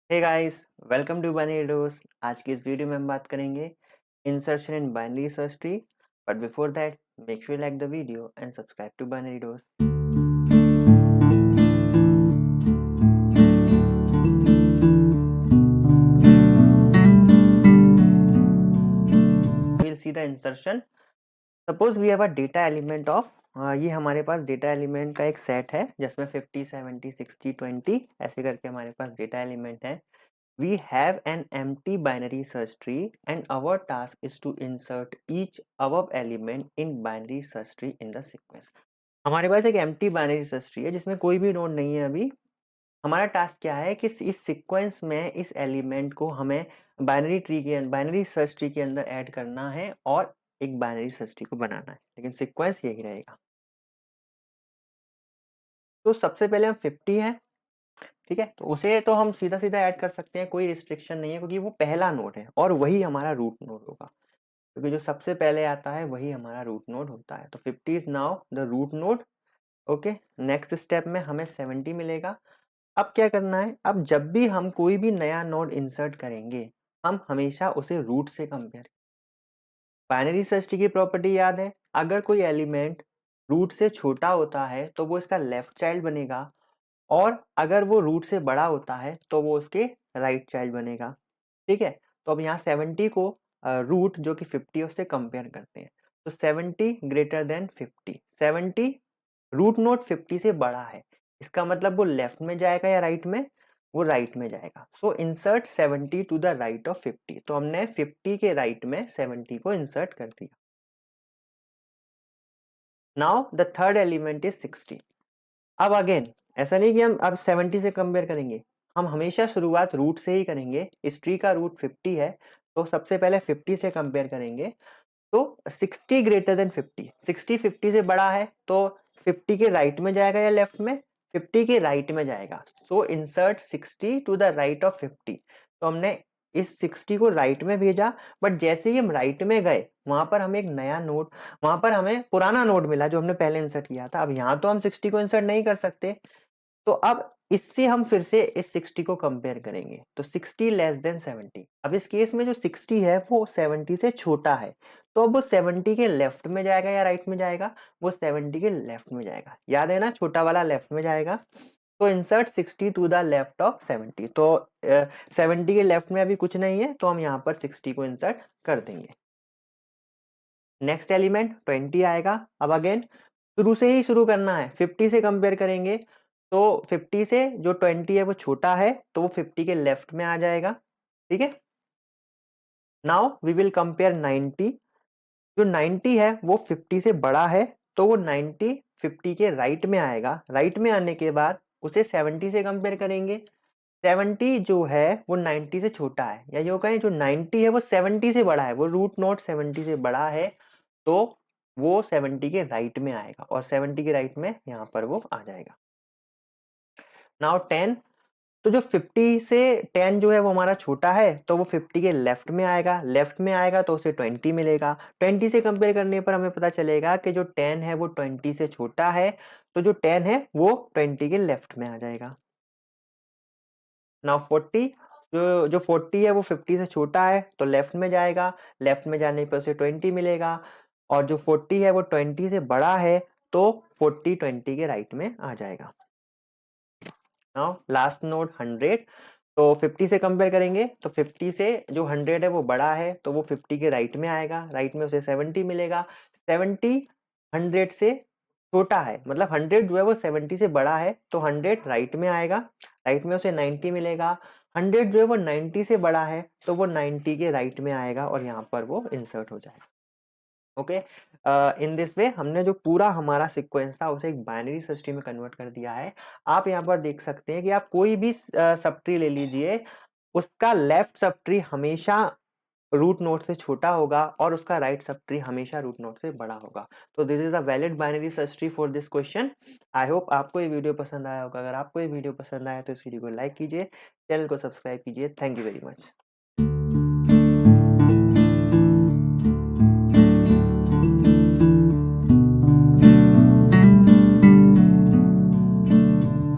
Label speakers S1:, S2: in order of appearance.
S1: Hey guys, welcome to binary dose. आज की इस वीडियो में हम बात करेंगे insertion in binary search tree. But before that, make sure like the video and subscribe to binary dose. we'll see the insertion. Suppose we have a data element of ये हमारे पास data element का एक set है जिसमें 50, 70, 60, 20 ऐसे करके हमारे पास data element है। We have an empty binary search tree and our task is to insert each above element in binary search tree in the sequence. हमारे पास एक empty binary search tree है जिसमें कोई भी नोड नहीं है अभी। हमारा टास्क क्या है कि इस सीक्वेंस में इस एलिमेंट को हमें बाइनरी सर्च ट्री के अंदर ऐड करना है और एक बाइनरी सर्च ट्री को बनाना है, लेकिन सीक्वेंस यही रहेगा। तो सबसे पहले हम 50 है, ठीक है, तो उसे तो हम सीधा सीधा ऐड कर सकते हैं, कोई रिस्ट्रिक्शन नहीं है क्योंकि वो पहला नोड है और वही हमारा रूट नोड होगा, क्योंकि जो सबसे पहले आता है वही हमारा रूट नोड होता है। तो 50 is now the root node. Okay, next step में हमें 70 मिलेगा। अब क्या करना है, अब जब भी हम कोई भी नया नोड इंसर्ट करेंगे हम हमेशा उसे रूट से कंपेयर। बाइनरी सर्च ट्री की प्रॉपर्टी याद है, अगर कोई एलिमेंट रूट से छोटा होता है तो वो इसका लेफ्ट चाइल्ड बनेगा और अगर वो रूट से बड़ा होता है तो वो उसके राइट चाइल्ड बनेगा। ठीक है, तो अब यहाँ 70 को रूट जो कि 50 है उससे कंपेयर करते हैं। तो 70 ग्रेटर देन 50, 70 रूट नोड 50 से बड़ा है, इसका मतलब वो लेफ्ट में जाएगा या राइट में, वो राइट में जाएगा। So insert 70 to the right of 50। तो हमने 50 के राइट में 70 को इंसर्ट कर दिया। Now the third element is 60। अब अगेन ऐसा नहीं कि हम अब 70 से कंपेयर करेंगे, हम हमेशा शुरुआत रूट से ही करेंगे। इस ट्री का रूट 50 है तो सबसे पहले 50 से कंपेयर करेंगे। तो 60 ग्रेटर देन 50, 60 50 से बड़ा है तो 50 के राइट में जाएगा या लेफ्ट में, 50 के राइट में जाएगा। So insert 60 to the right of 50। तो हमने इस 60 को राइट में भेजा, बट जैसे ही हम राइट में गए वहां पर हमें एक नया नोड, वहां पर हमें पुराना नोड मिला जो हमने पहले इंसर्ट किया था। अब यहाँ तो हम 60 को इंसर्ट नहीं कर सकते, तो अब इससे हम फिर से इस 60 को कंपेयर करेंगे। तो 60 लेस देन 70। अब इस केस में जो 60 है वो 70 से छोटा है, तो अब वो 70 के लेफ्ट में जाएगा या राइट में जाएगा, वो 70 के लेफ्ट में जाएगा। याद है ना, छोटा वाला लेफ्ट में जाएगा। तो insert 60 to the left of 70। तो 70 के लेफ्ट में अभी कुछ नहीं है तो हम यहाँ पर 60 को इंसर्ट कर देंगे। नेक्स्ट एलिमेंट 20 आएगा। अब अगेन शुरू से ही शुरू करना है, 50 से कंपेयर करेंगे। तो 50 से जो 20 है वो छोटा है तो वो 50 के लेफ्ट में आ जाएगा। ठीक है, नाउ वी विल कंपेयर 90। जो 90 है वो 50 से बड़ा है तो वो 90 50 के राइट में आएगा। राइट में आने के बाद उसे 70 से कंपेयर करेंगे। 70 जो है वो 90 से छोटा है, या जो कहें जो 90 है वो 70 से बड़ा है, वो रूट नोट 70 से बड़ा है, तो वो 70 के राइट में आएगा और 70 के राइट में यहाँ पर वो आ जाएगा। नाउ 10। तो जो 50 से 10 जो है वो हमारा छोटा है तो वो 50 के लेफ्ट में आएगा। लेफ्ट में आएगा तो उसे 20 मिलेगा। 20 से कंपेयर करने पर हमें पता चलेगा कि जो 10 है वो 20 से छोटा है, तो जो 10 है वो 20 के लेफ्ट में आ जाएगा। नाउ 40। जो 40 है वो 50 से छोटा है तो लेफ्ट में जाएगा। लेफ्ट में जाने पर उसे 20 मिलेगा, और जो 40 है वो 20 से बड़ा है तो 40 20 के राइट में आ जाएगा। Now last node 100। तो 50 से कंपेयर करेंगे तो 50 से जो 100 है वो बड़ा है तो वो 50 के राइट में आएगा। राइट में उसे 70 मिलेगा। 70 100 से छोटा है, मतलब 100 जो है वो 70 से बड़ा है तो 100 राइट में आएगा। राइट में उसे 90 मिलेगा। 100 जो है वो 90 से बड़ा है तो वो 90 के राइट में आएगा और यहाँ पर वो इंसर्ट हो जाएगा। ओके, इन दिस वे हमने जो पूरा हमारा सीक्वेंस था उसे एक बाइनरी सर्च ट्री में कन्वर्ट कर दिया है। आप यहाँ पर देख सकते हैं कि आप कोई भी सब ट्री ले लीजिए, उसका लेफ्ट सब ट्री हमेशा रूट नोड से छोटा होगा और उसका राइट सब ट्री हमेशा रूट नोड से बड़ा होगा। तो this is a valid binary search tree for this question. I hope आपको ये वीडियो पसंद आया होगा। अगर आपको ये वीडियो पसंद आया तो इस वीडियो को लाइक कीजिए, चैनल को सब्सक्राइब कीजिए। Thank you very much.